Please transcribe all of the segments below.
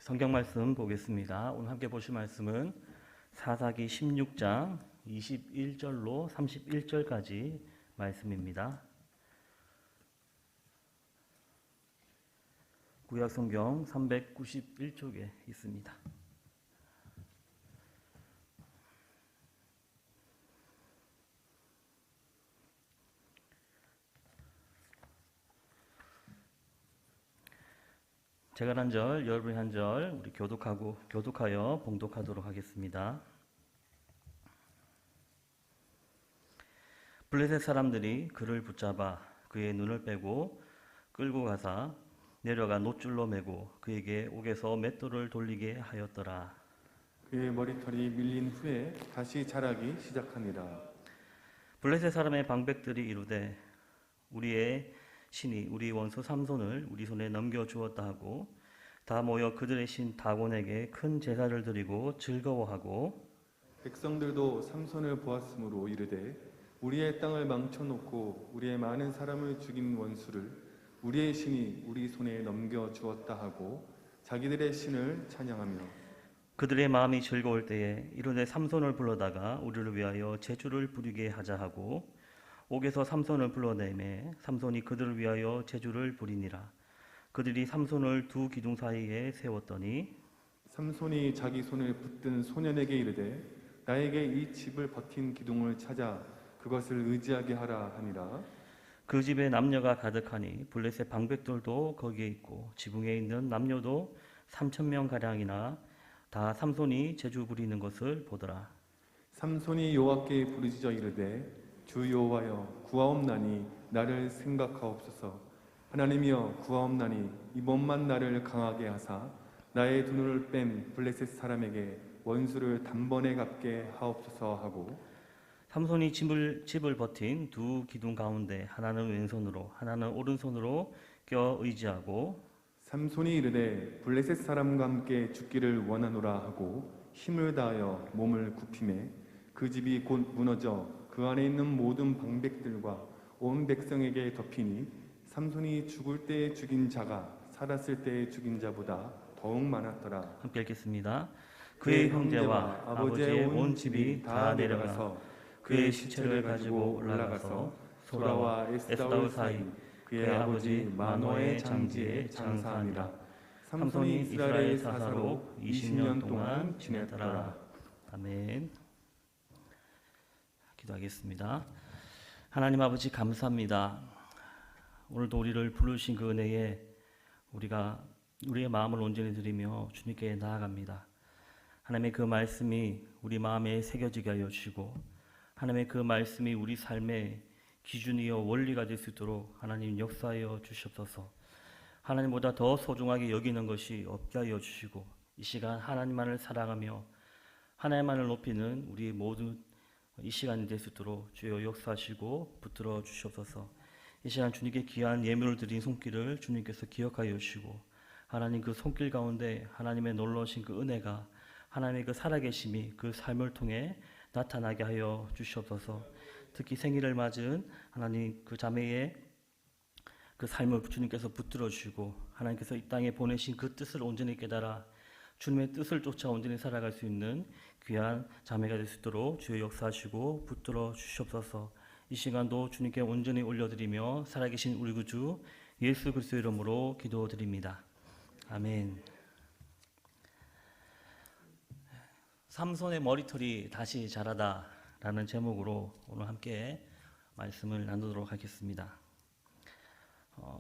성경 말씀 보겠습니다. 오늘 함께 보실 말씀은 사사기 16장 21절로 31절까지 말씀입니다. 구약 성경 391쪽에 있습니다. 제가 한 절, 여러분이 한 절, 우리 교독하여 봉독하도록 하겠습니다. 블레셋 사람들이 그를 붙잡아 그의 눈을 빼고 끌고 가사 내려가 놋줄로 매고 그에게 옥에서 맷돌을 돌리게 하였더라. 그의 머리털이 밀린 후에 다시 자라기 시작하니라. 블레셋 사람의 방백들이 이르되 우리의 신이 우리 원수 삼손을 우리 손에 넘겨주었다 하고 다 모여 그들의 신 다곤에게 큰 제사를 드리고 즐거워하고 백성들도 삼손을 보았으므로 이르되 우리의 땅을 망쳐놓고 우리의 많은 사람을 죽인 원수를 우리의 신이 우리 손에 넘겨주었다 하고 자기들의 신을 찬양하며 그들의 마음이 즐거울 때에 이르되 삼손을 불러다가 우리를 위하여 제주를 부리게 하자 하고 옥에서 삼손을 불러내매 삼손이 그들을 위하여 제주를 부리니라. 그들이 삼손을 두 기둥 사이에 세웠더니 삼손이 자기 손을 붙든 소년에게 이르되 나에게 이 집을 버틴 기둥을 찾아 그것을 의지하게 하라 하니라. 그 집에 남녀가 가득하니 블레셋 방백들도 거기에 있고 지붕에 있는 남녀도 3,000명 가량이나 다 삼손이 제주 부리는 것을 보더라. 삼손이 여호와께 부르짖어 이르되 주 여호와여 구하옵나니 나를 생각하옵소서. 하나님이여 구하옵나니 이번만 나를 강하게 하사 나의 두 눈을 뺀 블레셋 사람에게 원수를 단번에 갚게 하옵소서 하고 삼손이 집을 버틴 두 기둥 가운데 하나는 왼손으로 하나는 오른손으로 껴 의지하고 삼손이 이르되 블레셋 사람과 함께 죽기를 원하노라 하고 힘을 다하여 몸을 굽히매 그 집이 곧 무너져 그 안에 있는 모든 방백들과 온 백성에게 덮이니 삼손이 죽을 때에 죽인 자가 살았을 때에 죽인 자보다 더욱 많았더라. 함께 읽겠습니다. 그의 형제와 아버지의 온 집이 다 내려가서 그의 시체를 가지고 올라가서 소라와 에스다올 사이 그의 아버지 마노의 장지에 장사하니라. 삼손이 이스라엘 사사로 20년 동안 지냈더라. 아멘. 기도하겠습니다. 하나님 아버지 감사합니다. 오늘도 우리를 부르신 그 은혜에 우리가 우리의 마음을 온전히 드리며 주님께 나아갑니다. 하나님의 그 말씀이 우리 마음에 새겨지게 하여 주시고 하나님의 그 말씀이 우리 삶의 기준이요 원리가 될 수 있도록 하나님 역사하여 주시옵소서. 하나님보다 더 소중하게 여기는 것이 없게 하여 주시고 이 시간 하나님만을 사랑하며 하나님만을 높이는 우리 모든 이 시간이 될 수 있도록 주여 역사하시고 붙들어 주시옵소서. 이 시간 주님께 귀한 예물을 드린 손길을 주님께서 기억하여 주시고 하나님 그 손길 가운데 하나님의 놀라우신 그 은혜가 하나님의 그 살아계심이 그 삶을 통해 나타나게 하여 주시옵소서. 특히 생일을 맞은 하나님 그 자매의 그 삶을 주님께서 붙들어 주시고 하나님께서 이 땅에 보내신 그 뜻을 온전히 깨달아 주님의 뜻을 쫓아 온전히 살아갈 수 있는 귀한 자매가 될 수 있도록 주여 역사하시고 붙들어 주시옵소서. 이 시간도 주님께 온전히 올려드리며 살아계신 우리 구주 예수 그리스도의 이름으로 기도드립니다. 아멘. 삼손의 머리털이 다시 자라다 라는 제목으로 오늘 함께 말씀을 나누도록 하겠습니다.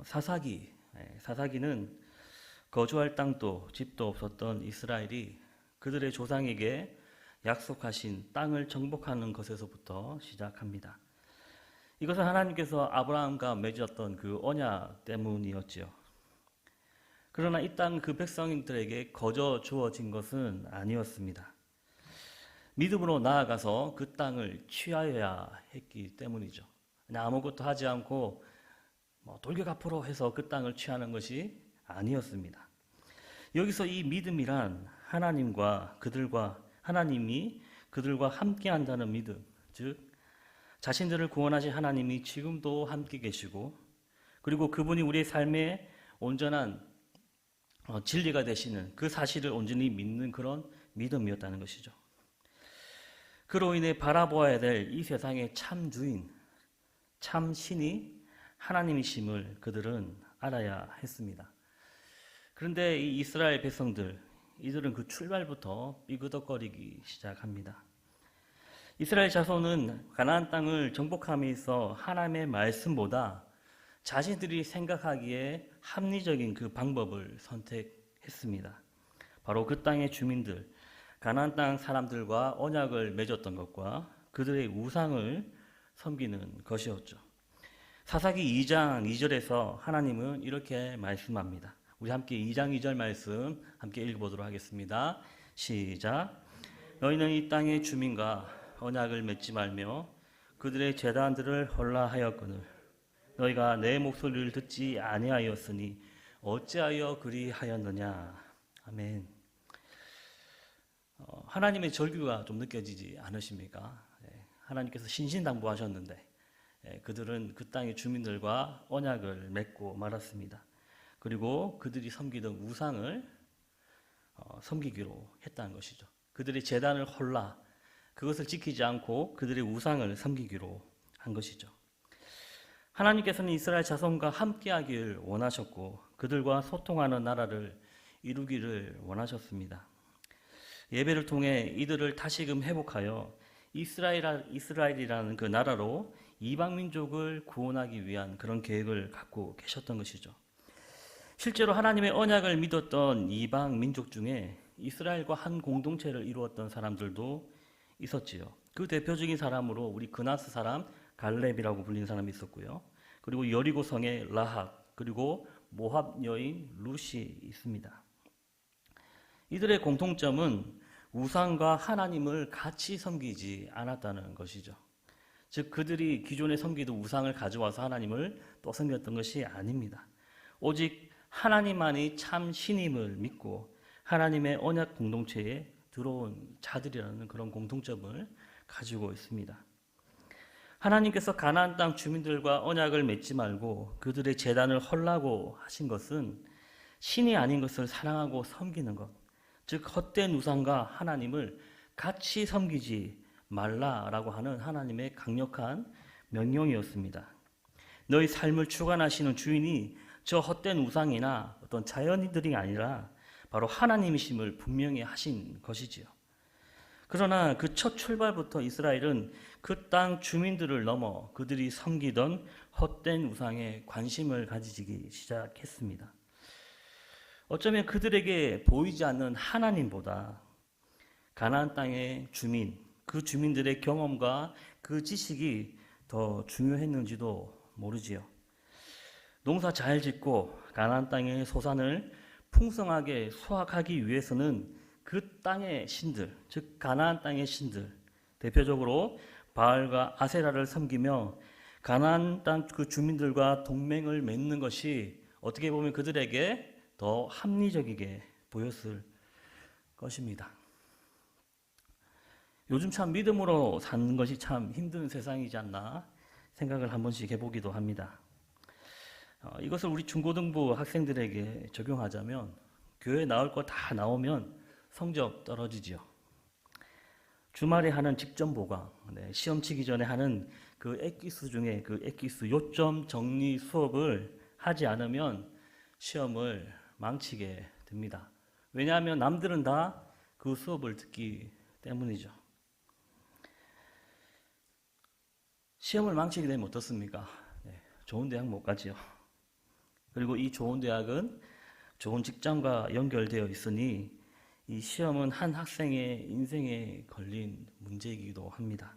사사기는 거주할 땅도 집도 없었던 이스라엘이 그들의 조상에게 약속하신 땅을 정복하는 것에서부터 시작합니다. 이것은 하나님께서 아브라함과 맺었던 그 언약 때문이었지요. 그러나 이 땅 그 백성들에게 거저 주어진 것은 아니었습니다. 믿음으로 나아가서 그 땅을 취하여야 했기 때문이죠. 그냥 아무것도 하지 않고 돌격 앞으로 해서 그 땅을 취하는 것이 아니었습니다. 여기서 이 믿음이란 하나님이 그들과 함께 한다는 믿음, 즉 자신들을 구원하신 하나님이 지금도 함께 계시고 그리고 그분이 우리의 삶에 온전한 진리가 되시는 그 사실을 온전히 믿는 그런 믿음이었다는 것이죠. 그로 인해 바라보아야 될 이 세상의 참 주인, 참 신이 하나님이심을 그들은 알아야 했습니다. 그런데 이 이스라엘 백성들, 이들은 그 출발부터 삐그덕거리기 시작합니다. 이스라엘 자손은 가나안 땅을 정복함에 있어 하나님의 말씀보다 자신들이 생각하기에 합리적인 그 방법을 선택했습니다. 바로 그 땅의 주민들, 가나안 땅 사람들과 언약을 맺었던 것과 그들의 우상을 섬기는 것이었죠. 사사기 2장 2절에서 하나님은 이렇게 말씀합니다. 우리 함께 2장 2절 말씀 함께 읽어보도록 하겠습니다. 시작. 너희는 이 땅의 주민과 언약을 맺지 말며 그들의 제단들을 헐라하였거늘 너희가 내 목소리를 듣지 아니하였으니 어찌하여 그리하였느냐. 아멘. 하나님의 절규가 좀 느껴지지 않으십니까? 하나님께서 신신당부하셨는데 그들은 그 땅의 주민들과 언약을 맺고 말았습니다. 그리고 그들이 섬기던 우상을 섬기기로 했다는 것이죠. 그들의 제단을 헐라, 그것을 지키지 않고 그들의 우상을 섬기기로 한 것이죠. 하나님께서는 이스라엘 자손과 함께하기를 원하셨고 그들과 소통하는 나라를 이루기를 원하셨습니다. 예배를 통해 이들을 다시금 회복하여 이스라엘이라는 그 나라로 이방 민족을 구원하기 위한 그런 계획을 갖고 계셨던 것이죠. 실제로 하나님의 언약을 믿었던 이방 민족 중에 이스라엘과 한 공동체를 이루었던 사람들도 있었지요. 그 대표적인 사람으로 우리 그나스 사람 갈렙이라고 불리는 사람이 있었고요. 그리고 여리고 성의 라합, 그리고 모압 여인 룻이 있습니다. 이들의 공통점은 우상과 하나님을 같이 섬기지 않았다는 것이죠. 즉 그들이 기존에 섬기던 우상을 가져와서 하나님을 또 섬겼던 것이 아닙니다. 오직 하나님만이 참 신임을 믿고 하나님의 언약 공동체에 들어온 자들이라는 그런 공통점을 가지고 있습니다. 하나님께서 가나안 땅 주민들과 언약을 맺지 말고 그들의 제단을 헐라고 하신 것은 신이 아닌 것을 사랑하고 섬기는 것, 즉 헛된 우상과 하나님을 같이 섬기지 말라라고 하는 하나님의 강력한 명령이었습니다. 너희 삶을 주관하시는 주인이 저 헛된 우상이나 어떤 자연인들이 아니라 바로 하나님이심을 분명히 하신 것이지요. 그러나 그 첫 출발부터 이스라엘은 그 땅 주민들을 넘어 그들이 섬기던 헛된 우상에 관심을 가지기 시작했습니다. 어쩌면 그들에게 보이지 않는 하나님보다 가나안 땅의 주민, 그 주민들의 경험과 그 지식이 더 중요했는지도 모르지요. 농사 잘 짓고 가나안 땅의 소산을 풍성하게 수확하기 위해서는 그 땅의 신들, 즉 가나안 땅의 신들, 대표적으로 바알과 아세라를 섬기며 가나안 땅 그 주민들과 동맹을 맺는 것이 어떻게 보면 그들에게 더 합리적이게 보였을 것입니다. 요즘 참 믿음으로 사는 것이 참 힘든 세상이지 않나 생각을 한 번씩 해보기도 합니다. 이것을 우리 중고등부 학생들에게 적용하자면 교회 나올 거 다 나오면 성적 떨어지죠. 주말에 하는 직전 보강, 시험 치기 전에 하는 그 액기수 중에 그 액기수 요점 정리 수업을 하지 않으면 시험을 망치게 됩니다. 왜냐하면 남들은 다 그 수업을 듣기 때문이죠. 시험을 망치게 되면 어떻습니까? 좋은 대학 못 가지요. 그리고 이 좋은 대학은 좋은 직장과 연결되어 있으니 이 시험은 한 학생의 인생에 걸린 문제이기도 합니다.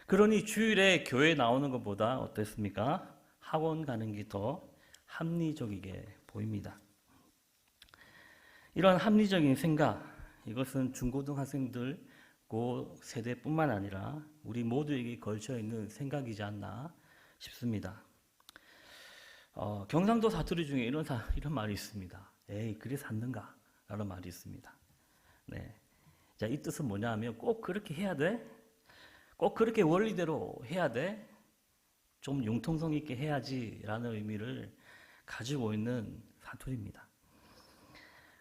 그러니 주일에 교회 나오는 것보다 어땠습니까? 학원 가는 게 더 합리적이게 보입니다. 이런 합리적인 생각, 이것은 중고등학생들 그 세대뿐만 아니라 우리 모두에게 걸쳐 있는 생각이지 않나 싶습니다. 경상도 사투리 중에 이런 말이 있습니다. 에이, 그래 샀는가? 라는 말이 있습니다. 네. 자, 이 뜻은 뭐냐 하면 꼭 그렇게 해야 돼? 꼭 그렇게 원리대로 해야 돼? 좀 융통성 있게 해야지 라는 의미를 가지고 있는 사투리입니다.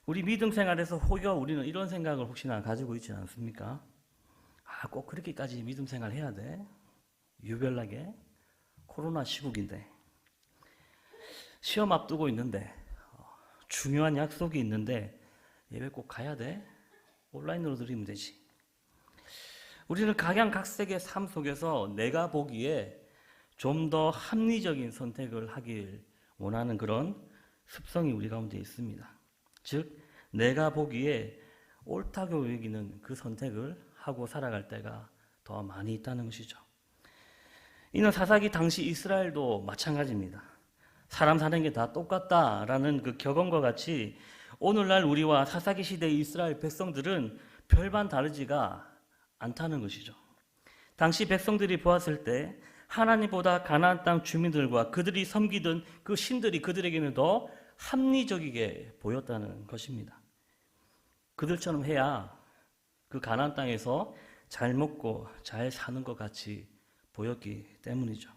우리 믿음 생활에서 혹여 우리는 이런 생각을 혹시나 가지고 있지 않습니까? 꼭 그렇게까지 믿음 생활 해야 돼? 유별나게? 코로나 시국인데, 시험 앞두고 있는데, 중요한 약속이 있는데 예배 꼭 가야 돼? 온라인으로 드리면 되지. 우리는 각양각색의 삶 속에서 내가 보기에 좀 더 합리적인 선택을 하길 원하는 그런 습성이 우리 가운데 있습니다. 즉, 내가 보기에 옳다고 여기는 그 선택을 하고 살아갈 때가 더 많이 있다는 것이죠. 이는 사사기 당시 이스라엘도 마찬가지입니다. 사람 사는 게 다 똑같다라는 그 격언과 같이 오늘날 우리와 사사기 시대의 이스라엘 백성들은 별반 다르지가 않다는 것이죠. 당시 백성들이 보았을 때 하나님보다 가나안 땅 주민들과 그들이 섬기던 그 신들이 그들에게는 더 합리적이게 보였다는 것입니다. 그들처럼 해야 그 가나안 땅에서 잘 먹고 잘 사는 것 같이 보였기 때문이죠.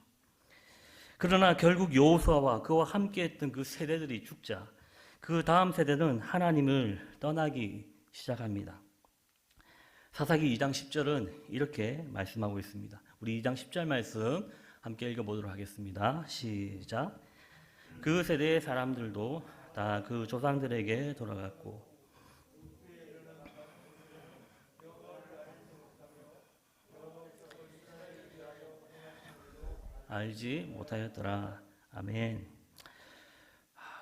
그러나 결국 여호수아와 그와 함께했던 그 세대들이 죽자 그 다음 세대는 하나님을 떠나기 시작합니다. 사사기 2장 10절은 이렇게 말씀하고 있습니다. 우리 2장 10절 말씀 함께 읽어보도록 하겠습니다. 시작. 그 세대의 사람들도 다 그 조상들에게 돌아갔고 알지 못하였더라. 아멘.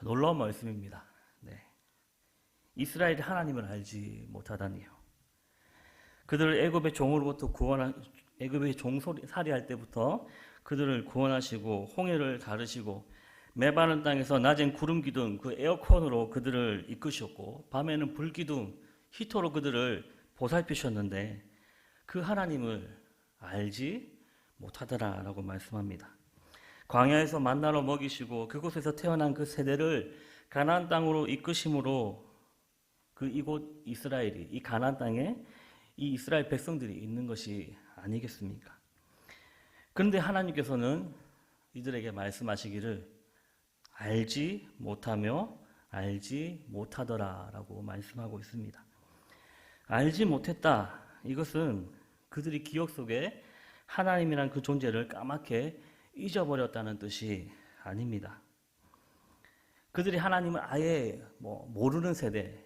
놀라운 말씀입니다. 네. 이스라엘이 하나님을 알지 못하다니요. 그들을 애굽의 종으로부터 애굽의 종살이할 때부터 그들을 구원하시고 홍해를 가르시고 메바른 땅에서 낮엔 구름 기둥 그 에어컨으로 그들을 이끄셨고 밤에는 불 기둥 히터로 그들을 보살피셨는데 그 하나님을 알지 못하더라라고 말씀합니다. 광야에서 만나로 먹이시고 그곳에서 태어난 그 세대를 가나안 땅으로 이끄심으로 그 이곳 이스라엘이 이 가나안 땅에 이 이스라엘 백성들이 있는 것이 아니겠습니까? 그런데 하나님께서는 이들에게 말씀하시기를 알지 못하며 알지 못하더라라고 말씀하고 있습니다. 알지 못했다. 이것은 그들이 기억 속에 하나님이란 그 존재를 까맣게 잊어버렸다는 뜻이 아닙니다. 그들이 하나님을 아예 모르는 세대,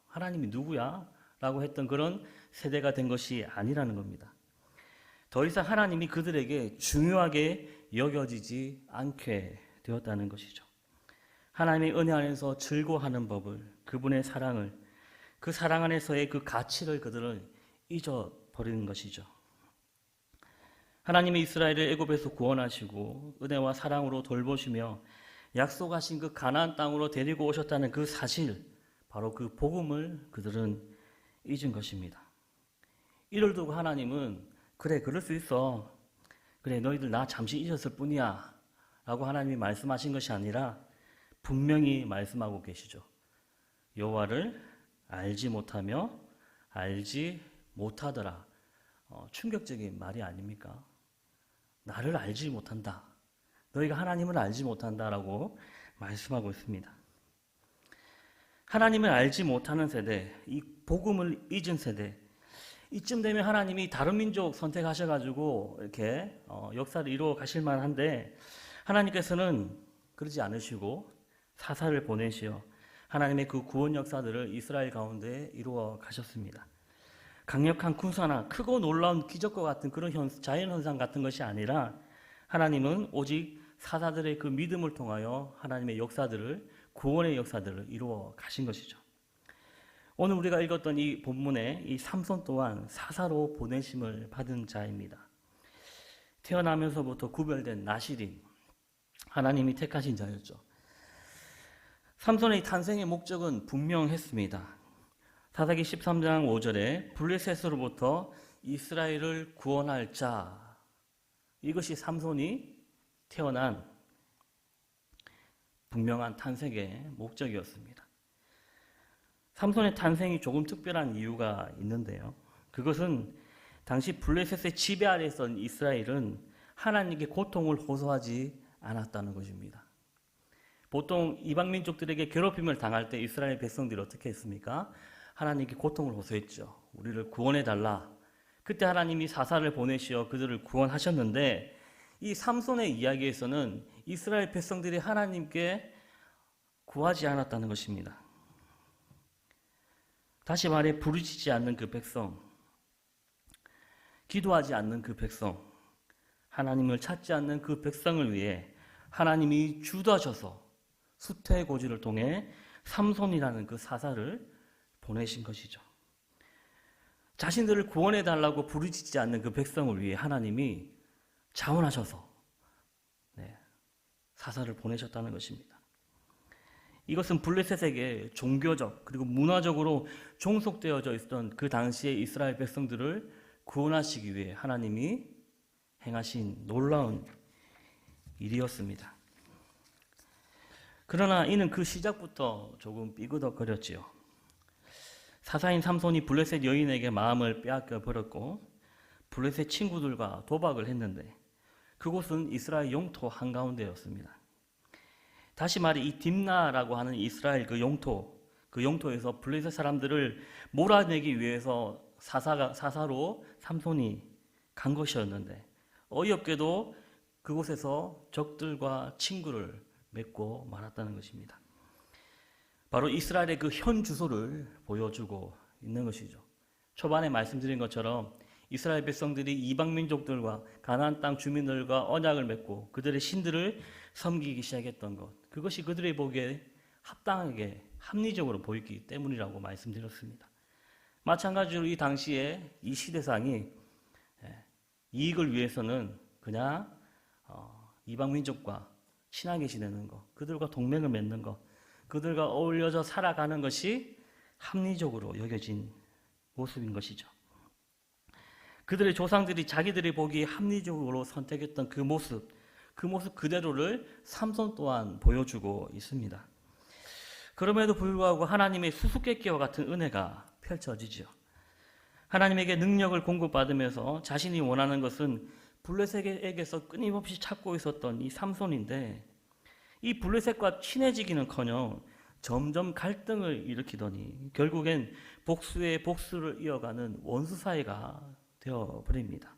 하나님이 누구야? 라고 했던 그런 세대가 된 것이 아니라는 겁니다. 더 이상 하나님이 그들에게 중요하게 여겨지지 않게 되었다는 것이죠. 하나님의 은혜 안에서 즐거워하는 법을, 그분의 사랑을, 그 사랑 안에서의 그 가치를 그들은 잊어버리는 것이죠. 하나님이 이스라엘을 애굽에서 구원하시고 은혜와 사랑으로 돌보시며 약속하신 그 가나안 땅으로 데리고 오셨다는 그 사실, 바로 그 복음을 그들은 잊은 것입니다. 이를 두고 하나님은 그래 그럴 수 있어. 그래 너희들 나 잠시 잊었을 뿐이야 라고 하나님이 말씀하신 것이 아니라 분명히 말씀하고 계시죠. 여호와를 알지 못하며 알지 못하더라. 충격적인 말이 아닙니까? 나를 알지 못한다. 너희가 하나님을 알지 못한다라고 말씀하고 있습니다. 하나님을 알지 못하는 세대, 이 복음을 잊은 세대, 이쯤 되면 하나님이 다른 민족 선택하셔가지고 이렇게 역사를 이루어 가실 만한데 하나님께서는 그러지 않으시고 사사를 보내시어 하나님의 그 구원 역사들을 이스라엘 가운데 이루어 가셨습니다. 강력한 군사나 크고 놀라운 기적과 같은 그런 자연현상 같은 것이 아니라 하나님은 오직 사사들의 그 믿음을 통하여 하나님의 역사들을, 구원의 역사들을 이루어 가신 것이죠. 오늘 우리가 읽었던 이 본문에 이 삼손 또한 사사로 보내심을 받은 자입니다. 태어나면서부터 구별된 나실인 하나님이 택하신 자였죠. 삼손의 탄생의 목적은 분명했습니다. 사사기 13장 5절에 블레셋으로부터 이스라엘을 구원할 자, 이것이 삼손이 태어난 분명한 탄생의 목적이었습니다. 삼손의 탄생이 조금 특별한 이유가 있는데요. 그것은 당시 블레셋의 지배 아래 있던 이스라엘은 하나님께 고통을 호소하지 않았다는 것입니다. 보통 이방 민족들에게 괴롭힘을 당할 때 이스라엘 백성들이 어떻게 했습니까? 하나님께 고통을 호소했죠. 우리를 구원해 달라. 그때 하나님이 사사를 보내시어 그들을 구원하셨는데, 이 삼손의 이야기에서는 이스라엘 백성들이 하나님께 구하지 않았다는 것입니다. 다시 말해 부르짖지 않는 그 백성, 기도하지 않는 그 백성, 하나님을 찾지 않는 그 백성을 위해 하나님이 주도하셔서 수태고지를 통해 삼손이라는 그 사사를 보내신 것이죠. 자신들을 구원해 달라고 부르짖지 않는 그 백성을 위해 하나님이 자원하셔서 사사를 보내셨다는 것입니다. 이것은 블레셋에게 종교적 그리고 문화적으로 종속되어져 있었던 그 당시의 이스라엘 백성들을 구원하시기 위해 하나님이 행하신 놀라운 일이었습니다. 그러나 이는 그 시작부터 조금 삐그덕거렸지요. 사사인 삼손이 블레셋 여인에게 마음을 빼앗겨 버렸고 블레셋 친구들과 도박을 했는데 그곳은 이스라엘 영토 한가운데였습니다. 다시 말해 이 딥나라고 하는 이스라엘 그 영토에서 블레셋 사람들을 몰아내기 위해서 사사로 삼손이 간 것이었는데 어이없게도 그곳에서 적들과 친구를 맺고 말았다는 것입니다. 바로 이스라엘의 그 현 주소를 보여주고 있는 것이죠. 초반에 말씀드린 것처럼 이스라엘 백성들이 이방 민족들과 가나안 땅 주민들과 언약을 맺고 그들의 신들을 섬기기 시작했던 것, 그것이 그들의 보기에 합당하게 합리적으로 보이기 때문이라고 말씀드렸습니다. 마찬가지로 이 당시에 이 시대상이 이익을 위해서는 그냥 이방 민족과 친하게 지내는 것, 그들과 동맹을 맺는 것, 그들과 어울려져 살아가는 것이 합리적으로 여겨진 모습인 것이죠. 그들의 조상들이 자기들이 보기에 합리적으로 선택했던 그 모습 그대로를 삼손 또한 보여주고 있습니다. 그럼에도 불구하고 하나님의 수수께끼와 같은 은혜가 펼쳐지죠. 하나님에게 능력을 공급받으면서 자신이 원하는 것은 블레셋에게서 끊임없이 찾고 있었던 이 삼손인데 이 블레셋과 친해지기는커녕 점점 갈등을 일으키더니 결국엔 복수에 복수를 이어가는 원수 사이가 되어버립니다.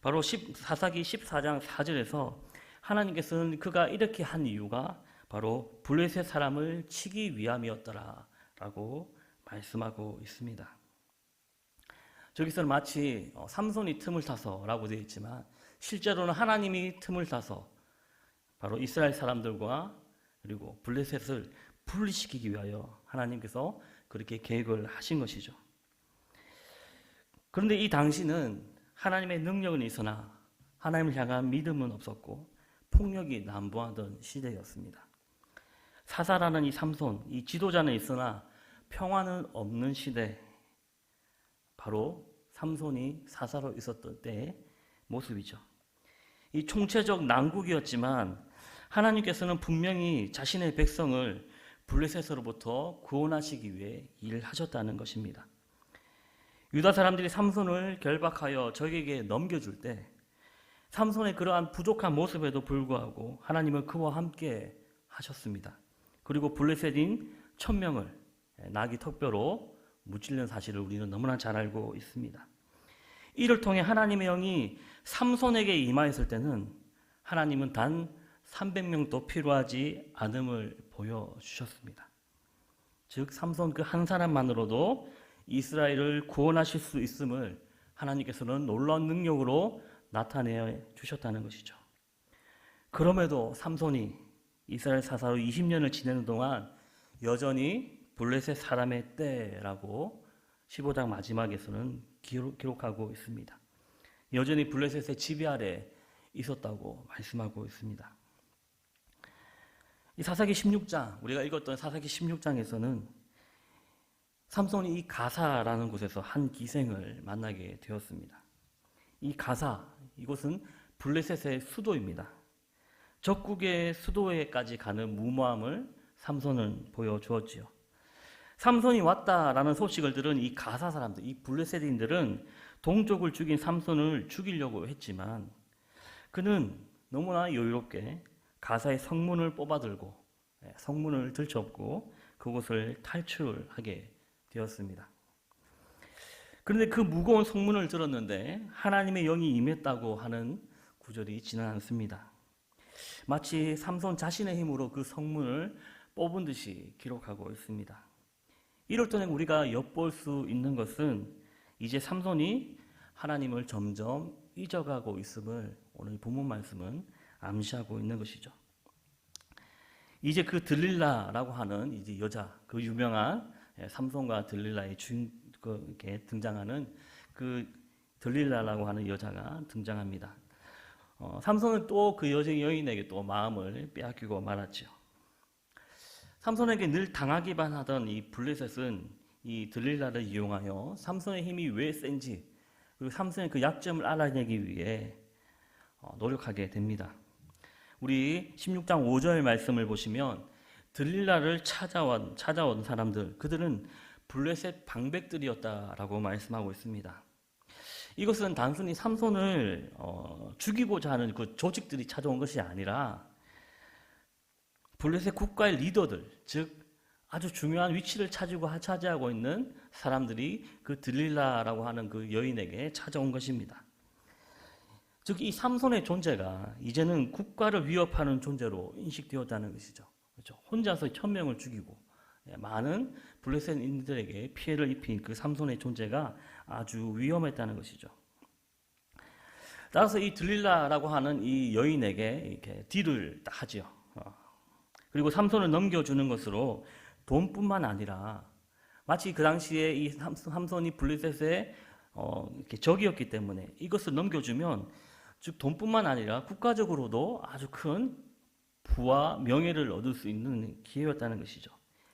바로 사사기 14장 4절에서 하나님께서는 그가 이렇게 한 이유가 바로 블레셋 사람을 치기 위함이었더라 라고 말씀하고 있습니다. 저기서는 마치 삼손이 틈을 타서 라고 되어 있지만 실제로는 하나님이 틈을 타서 바로 이스라엘 사람들과 그리고 블레셋을 분리시키기 위하여 하나님께서 그렇게 계획을 하신 것이죠. 그런데 이 당시는 하나님의 능력은 있으나 하나님을 향한 믿음은 없었고 폭력이 난무하던 시대였습니다. 사사라는 이 삼손, 이 지도자는 있으나 평화는 없는 시대, 바로 삼손이 사사로 있었던 때의 모습이죠. 이 총체적 난국이었지만 하나님께서는 분명히 자신의 백성을 블레셋으로부터 구원하시기 위해 일을 하셨다는 것입니다. 유다 사람들이 삼손을 결박하여 적에게 넘겨줄 때 삼손의 그러한 부족한 모습에도 불구하고 하나님은 그와 함께 하셨습니다. 그리고 블레셋인 1000명을 나귀 턱뼈로 무찔른 사실을 우리는 너무나 잘 알고 있습니다. 이를 통해 하나님의 영이 삼손에게 임하였을 때는 하나님은 단 300명도 필요하지 않음을 보여주셨습니다. 즉 삼손 그 한 사람만으로도 이스라엘을 구원하실 수 있음을 하나님께서는 놀라운 능력으로 나타내 주셨다는 것이죠. 그럼에도 삼손이 이스라엘 사사로 20년을 지내는 동안 여전히 블레셋 사람의 때라고 15장 마지막에서는 기록하고 있습니다. 여전히 블레셋의 지배 아래 있었다고 말씀하고 있습니다. 이 사사기 16장, 우리가 읽었던 사사기 16장에서는 삼손이 이 가사라는 곳에서 한 기생을 만나게 되었습니다. 이 가사, 이곳은 블레셋의 수도입니다. 적국의 수도에까지 가는 무모함을 삼손은 보여주었지요. 삼손이 왔다라는 소식을 들은 이 가사 사람들, 이 블레셋인들은 동족을 죽인 삼손을 죽이려고 했지만 그는 너무나 여유롭게 가사의 성문을 뽑아들고 성문을 들쳤고 그곳을 탈출하게 되었습니다. 그런데 그 무거운 성문을 들었는데 하나님의 영이 임했다고 하는 구절이 있지는 않습니다. 마치 삼손 자신의 힘으로 그 성문을 뽑은 듯이 기록하고 있습니다. 이럴 때는 우리가 엿볼 수 있는 것은 이제 삼손이 하나님을 점점 잊어가고 있음을 오늘 본문 말씀은 암시하고 있는 것이죠. 이제 그 들릴라라고 하는 이제 여자, 그 유명한 삼손과 들릴라의 이렇게 등장하는 그 들릴라라고 하는 여자가 등장합니다. 삼손은 또 그 여인에게 또 마음을 빼앗기고 말았죠. 삼손에게 늘 당하기만 하던 이 블레셋은 이 들릴라를 이용하여 삼손의 힘이 왜 센지 그리고 삼손의 그 약점을 알아내기 위해 노력하게 됩니다. 우리 16장 5절 말씀을 보시면 들릴라를 찾아온 사람들, 그들은 블레셋 방백들이었다라고 말씀하고 있습니다. 이것은 단순히 삼손을 죽이고자 하는 그 조직들이 찾아온 것이 아니라 블레셋 국가의 리더들, 즉 아주 중요한 위치를 차지하고 있는 사람들이 그 들릴라라고 하는 그 여인에게 찾아온 것입니다. 즉 이 삼손의 존재가 이제는 국가를 위협하는 존재로 인식되었다는 것이죠. 그렇죠? 혼자서 1000명을 죽이고 많은 블레셋인들에게 피해를 입힌 그 삼손의 존재가 아주 위험했다는 것이죠. 따라서 이 들릴라라고 하는 이 여인에게 이렇게 딜을 하지요. 그리고 삼손을 넘겨주는 것으로 돈뿐만 아니라 마치 그 당시에 이 삼손이 블레셋의 이렇게 적이었기 때문에 이것을 넘겨주면 즉 돈뿐만 아니라 국가적으로도 아주 큰 부와 명예를 얻을 수 있는 기회였다는 것이죠.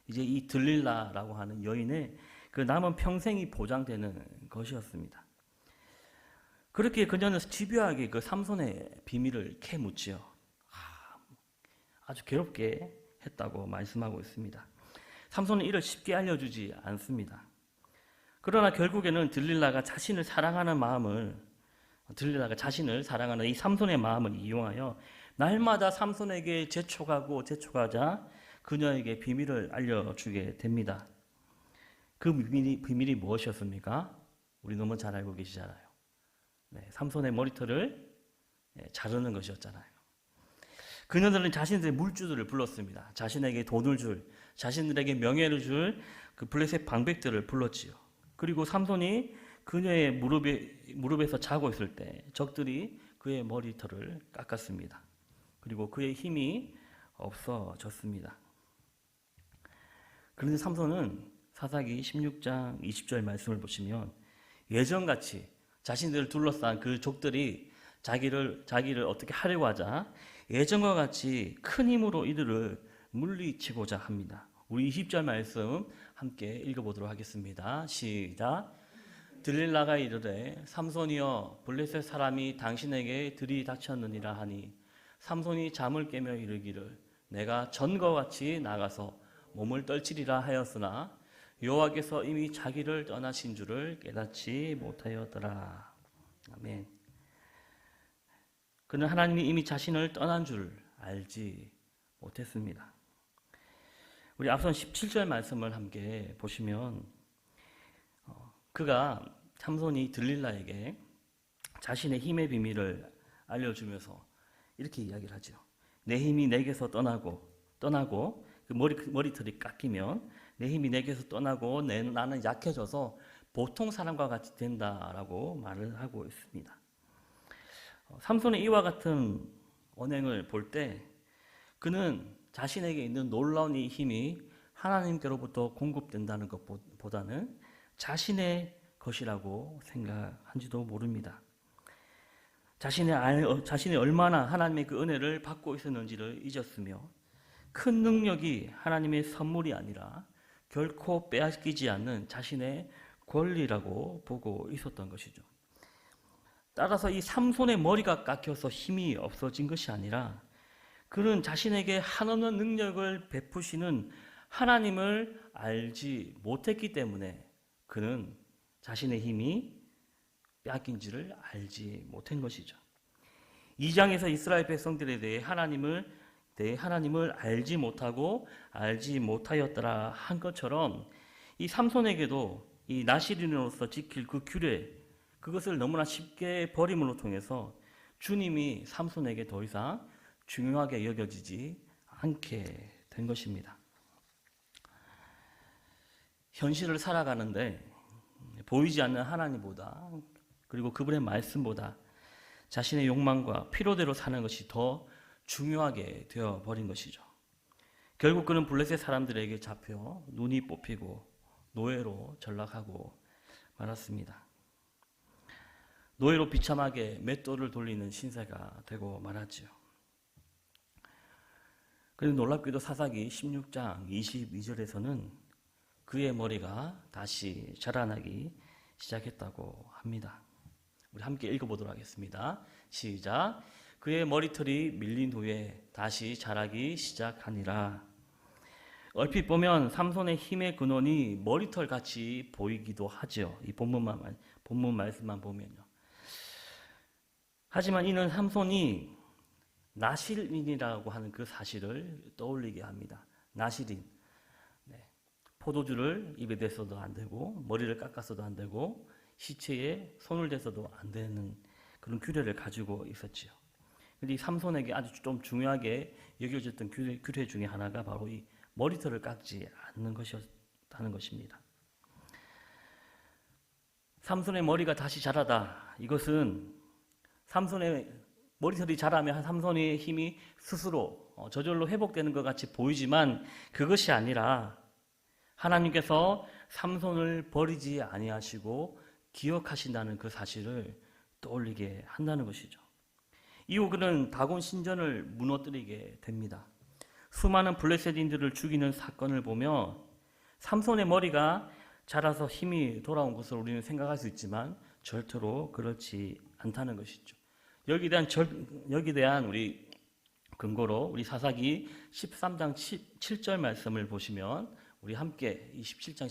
이제 이 들릴라라고 하는 여인의 그 남은 평생이 보장되는 것이었습니다. 그렇게 그녀는 집요하게 그 삼손의 비밀을 캐묻지요. 아주 괴롭게 했다고 말씀하고 있습니다. 삼손은 이를 쉽게 알려주지 않습니다. 그러나 결국에는 들릴라가 자신을 사랑하는 이 삼손의 마음을 이용하여 날마다 삼손에게 재촉하자 그녀에게 비밀을 알려주게 됩니다. 그 비밀이 무엇이었습니까? 우리 너무 잘 알고 계시잖아요. 삼손의 머리털을 자르는 것이었잖아요. 그녀들은 자신들의 물주들을 불렀습니다. 자신에게 돈을 줄, 자신들에게 명예를 줄 그 블레셋 방백들을 불렀지요. 그리고 삼손이 그녀의 무릎에서 자고 있을 때 적들이 그의 머리털을 깎았습니다. 그리고 그의 힘이 없어졌습니다. 그런데 삼손은 사사기 16장 20절 말씀을 보시면 예전같이 자신들을 둘러싼 그 족들이 자기를 어떻게 하려고 하자 예전과 같이 큰 힘으로 이들을 물리치고자 합니다. 우리 20절 말씀 함께 읽어보도록 하겠습니다. 시작. 들릴라가 이르되 삼손이여 블레셋 사람이 당신에게 들이닥쳤느니라 하니 삼손이 잠을 깨며 이르기를 내가 전과 같이 나가서 몸을 떨치리라 하였으나 여호와께서 이미 자기를 떠나신 줄을 깨닫지 못하였더라. 아멘. 그는 하나님이 이미 자신을 떠난 줄 알지 못했습니다. 우리 앞선 17절 말씀을 함께 보시면 그가 삼손이 들릴라에게 자신의 힘의 비밀을 알려주면서 이렇게 이야기를 하죠. 내 힘이 내게서 떠나고 그 머리털이 깎이면 내 힘이 내게서 떠나고 나는 약해져서 보통 사람과 같이 된다라고 말을 하고 있습니다. 삼손의 이와 같은 언행을 볼 때 그는 자신에게 있는 놀라운 이 힘이 하나님께로부터 공급된다는 것보다는 자신의 것이라고 생각한지도 모릅니다. 자신이 얼마나 하나님의 그 은혜를 받고 있었는지를 잊었으며 큰 능력이 하나님의 선물이 아니라 결코 빼앗기지 않는 자신의 권리라고 보고 있었던 것이죠. 따라서 이 삼손의 머리가 깎여서 힘이 없어진 것이 아니라 그는 자신에게 한없는 능력을 베푸시는 하나님을 알지 못했기 때문에 그는 자신의 힘이 빼앗긴지를 알지 못한 것이죠. 2장에서 이스라엘 백성들에 대해 하나님을 대해 하나님을 알지 못하고 알지 못하였더라 한 것처럼 이 삼손에게도 이 나시린으로서 지킬 그 규례, 그것을 너무나 쉽게 버림으로 통해서 주님이 삼손에게 더 이상 중요하게 여겨지지 않게 된 것입니다. 현실을 살아가는데 보이지 않는 하나님보다, 그리고 그분의 말씀보다 자신의 욕망과 필요대로 사는 것이 더 중요하게 되어버린 것이죠. 결국 그는 블레셋 사람들에게 잡혀 눈이 뽑히고 노예로 전락하고 말았습니다. 노예로 비참하게 맷돌을 돌리는 신세가 되고 말았지요. 그런데 놀랍게도 사사기 16장 22절에서는 그의 머리가 다시 자라나기 시작했다고 합니다. 우리 함께 읽어보도록 하겠습니다. 시작. 그의 머리털이 밀린 후에 다시 자라기 시작하니라. 얼핏 보면 삼손의 힘의 근원이 머리털 같이 보이기도 하죠. 이 본문 말씀만 보면요. 하지만 이는 삼손이 나실인이라고 하는 그 사실을 떠올리게 합니다. 나실인. 포도주를 입에 대서도 안 되고 머리를 깎아서도 안 되고 시체에 손을 대서도 안 되는 그런 규례를 가지고 있었지요. 근데 이 삼손에게 아주 좀 중요하게 여겨졌던 규례 중에 하나가 바로 이 머리털을 깎지 않는 것이었다는 것입니다. 삼손의 머리가 다시 자라다. 이것은 삼손의 머리털이 자라면 삼손의 힘이 스스로 저절로 회복되는 것 같이 보이지만 그것이 아니라 하나님께서 삼손을 버리지 아니하시고 기억하신다는 그 사실을 떠올리게 한다는 것이죠. 이후 그는 다곤 신전을 무너뜨리게 됩니다. 수많은 블레셋인들을 죽이는 사건을 보며 삼손의 머리가 자라서 힘이 돌아온 것을 우리는 생각할 수 있지만 절대로 그렇지 않다는 것이죠. 여기에 대한 우리 근거로 우리 사사기 13장 7절 말씀을 보시면 우리 함께 13장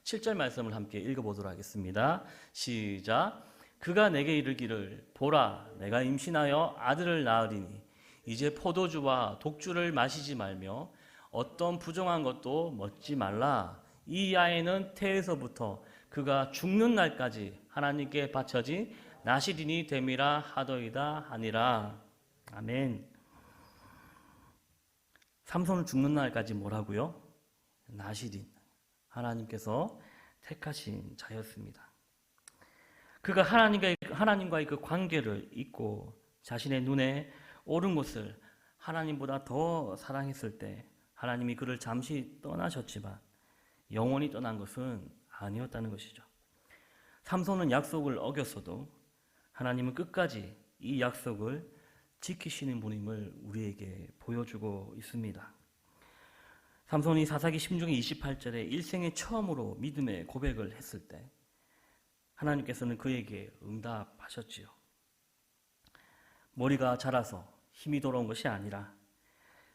7절 말씀을 함께 읽어보도록 하겠습니다. 시작. 그가 내게 이르기를 보라 내가 임신하여 아들을 낳으리니 이제 포도주와 독주를 마시지 말며 어떤 부정한 것도 먹지 말라. 이 아이는 태에서부터 그가 죽는 날까지 하나님께 바쳐진 나시린이 됨이라 하더이다 하니라. 아멘. 삼손은 죽는 날까지 뭐라고요? 나시린. 하나님께서 택하신 자였습니다. 그가 하나님과의 그 관계를 잊고 자신의 눈에 옳은 것을 하나님보다 더 사랑했을 때 하나님이 그를 잠시 떠나셨지만 영원히 떠난 것은 아니었다는 것이죠. 삼손은 약속을 어겼어도 하나님은 끝까지 이 약속을 지키시는 분임을 우리에게 보여주고 있습니다. 삼손이 사사기 16장 28절에 일생에 처음으로 믿음의 고백을 했을 때 하나님께서는 그에게 응답하셨지요. 머리가 자라서 힘이 돌아온 것이 아니라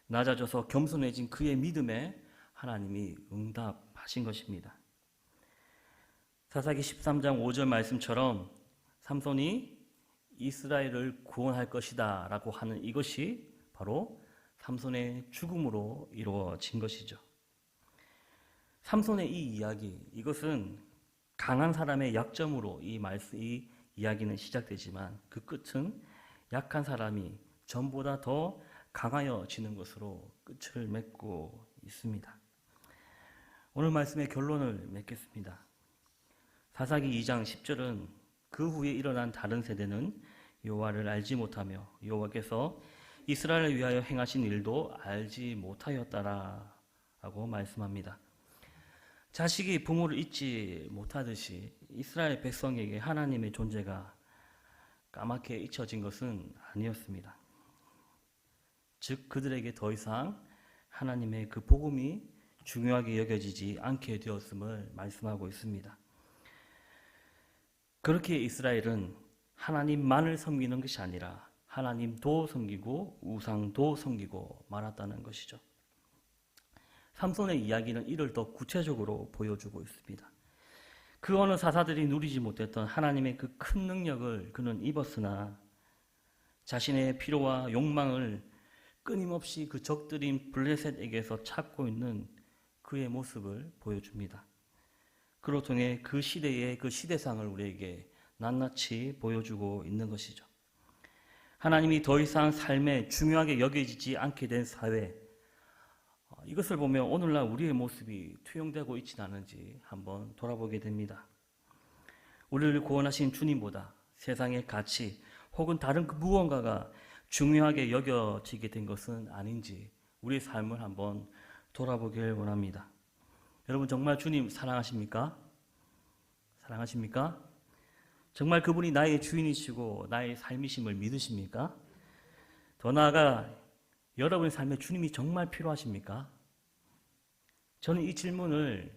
낮아져서 겸손해진 그의 믿음에 하나님이 응답하신 것입니다. 사사기 13장 5절 말씀처럼 삼손이 이스라엘을 구원할 것이다 라고 하는 이것이 바로 삼손의 죽음으로 이루어진 것이죠. 삼손의 이 이야기, 이것은 강한 사람의 약점으로 이 이야기는 시작되지만 그 끝은 약한 사람이 전보다 더 강하여지는 것으로 끝을 맺고 있습니다. 오늘 말씀의 결론을 맺겠습니다. 사사기 2장 10절은 그 후에 일어난 다른 세대는 여호와를 알지 못하며 여호와께서 이스라엘을 위하여 행하신 일도 알지 못하였다라고 말씀합니다. 자식이 부모를 잊지 못하듯이 이스라엘 백성에게 하나님의 존재가 까맣게 잊혀진 것은 아니었습니다. 즉 그들에게 더 이상 하나님의 그 복음이 중요하게 여겨지지 않게 되었음을 말씀하고 있습니다. 그렇게 이스라엘은 하나님만을 섬기는 것이 아니라 하나님도 섬기고 우상도 섬기고 말았다는 것이죠. 삼손의 이야기는 이를 더 구체적으로 보여주고 있습니다. 그 어느 사사들이 누리지 못했던 하나님의 그 큰 능력을 그는 입었으나 자신의 필요와 욕망을 끊임없이 그 적들인 블레셋에게서 찾고 있는 그의 모습을 보여줍니다. 그로 통해 그 시대의 그 시대상을 우리에게 낱낱이 보여주고 있는 것이죠. 하나님이 더 이상 삶에 중요하게 여겨지지 않게 된 사회, 이것을 보면 오늘날 우리의 모습이 투영되고 있지는 않은지 한번 돌아보게 됩니다. 우리를 구원하신 주님보다 세상의 가치 혹은 다른 그 무언가가 중요하게 여겨지게 된 것은 아닌지 우리의 삶을 한번 돌아보길 원합니다. 여러분 정말 주님 사랑하십니까? 사랑하십니까? 정말 그분이 나의 주인이시고 나의 삶이심을 믿으십니까? 더 나아가 여러분의 삶에 주님이 정말 필요하십니까? 저는 이 질문을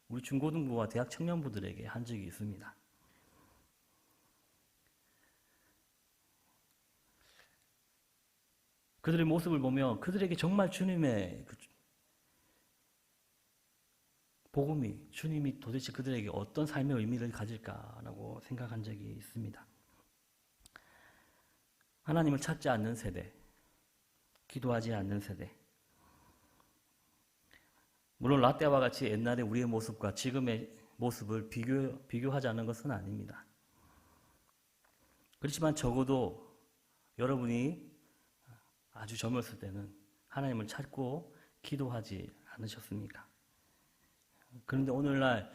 우리 중고등부와 대학 청년부들에게 한 적이 있습니다. 그들의 모습을 보며 그들에게 정말 주님의 복음이, 주님이 도대체 그들에게 어떤 삶의 의미를 가질까라고 생각한 적이 있습니다. 하나님을 찾지 않는 세대, 기도하지 않는 세대. 물론 라떼와 같이 옛날의 우리의 모습과 지금의 모습을 비교하자는 것은 아닙니다. 그렇지만 적어도 여러분이 아주 젊었을 때는 하나님을 찾고 기도하지 않으셨습니까? 그런데 오늘날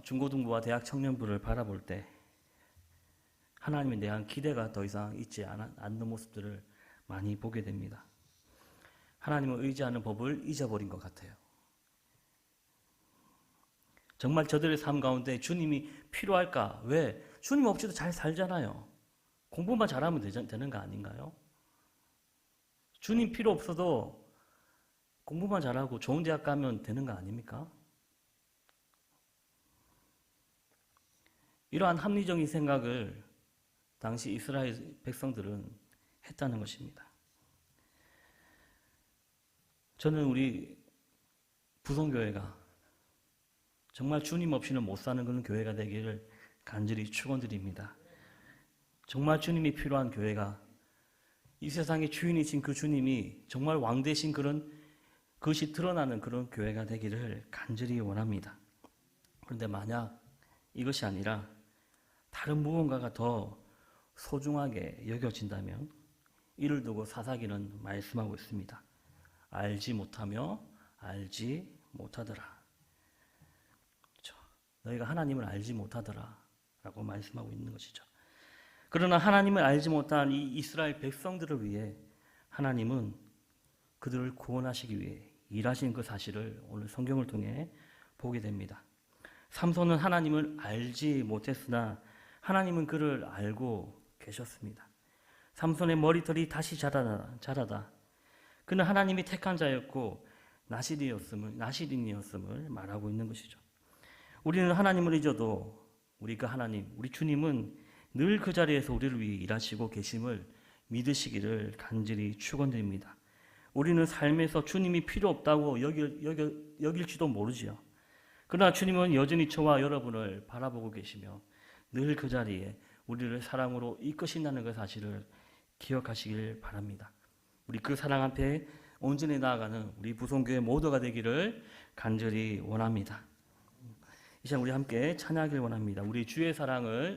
중고등부와 대학 청년부를 바라볼 때 하나님에 대한 기대가 더 이상 있지 않는 모습들을 많이 보게 됩니다. 하나님을 의지하는 법을 잊어버린 것 같아요. 정말 저들의 삶 가운데 주님이 필요할까? 왜? 주님 없이도 잘 살잖아요. 공부만 잘하면 되는 거 아닌가요? 주님 필요 없어도 공부만 잘하고 좋은 대학 가면 되는 거 아닙니까? 이러한 합리적인 생각을 당시 이스라엘 백성들은 했다는 것입니다. 저는 우리 부성교회가 정말 주님 없이는 못 사는 그런 교회가 되기를 간절히 축원드립니다. 정말 주님이 필요한 교회가 이 세상의 주인이신 그 주님이 정말 왕 되신 그것이 드러나는 그런 교회가 되기를 간절히 원합니다. 그런데 만약 이것이 아니라 다른 무언가가 더 소중하게 여겨진다면 이를 두고 사사기는 말씀하고 있습니다. 알지 못하며 알지 못하더라. 그렇죠? 너희가 하나님을 알지 못하더라 라고 말씀하고 있는 것이죠. 그러나 하나님을 알지 못한 이 이스라엘 백성들을 위해 하나님은 그들을 구원하시기 위해 일하신 그 사실을 오늘 성경을 통해 보게 됩니다. 삼손은 하나님을 알지 못했으나 하나님은 그를 알고 계셨습니다. 삼손의 머리털이 다시 자라다. 그는 하나님이 택한 자였고 나시린이었음을 말하고 있는 것이죠. 우리는 하나님을 잊어도 우리 그 하나님, 우리 주님은 늘 그 자리에서 우리를 위해 일하시고 계심을 믿으시기를 간절히 축원드립니다. 우리는 삶에서 주님이 필요 없다고 여길지도 모르지요. 그러나 주님은 여전히 저와 여러분을 바라보고 계시며 늘 그 자리에 우리를 사랑으로 이끄신다는 그 사실을 기억하시길 바랍니다. 우리 그 사랑 앞에 온전히 나아가는 우리 부성교회 모두가 되기를 간절히 원합니다. 이 시간 우리 함께 찬양하길 원합니다. 우리 주의 사랑을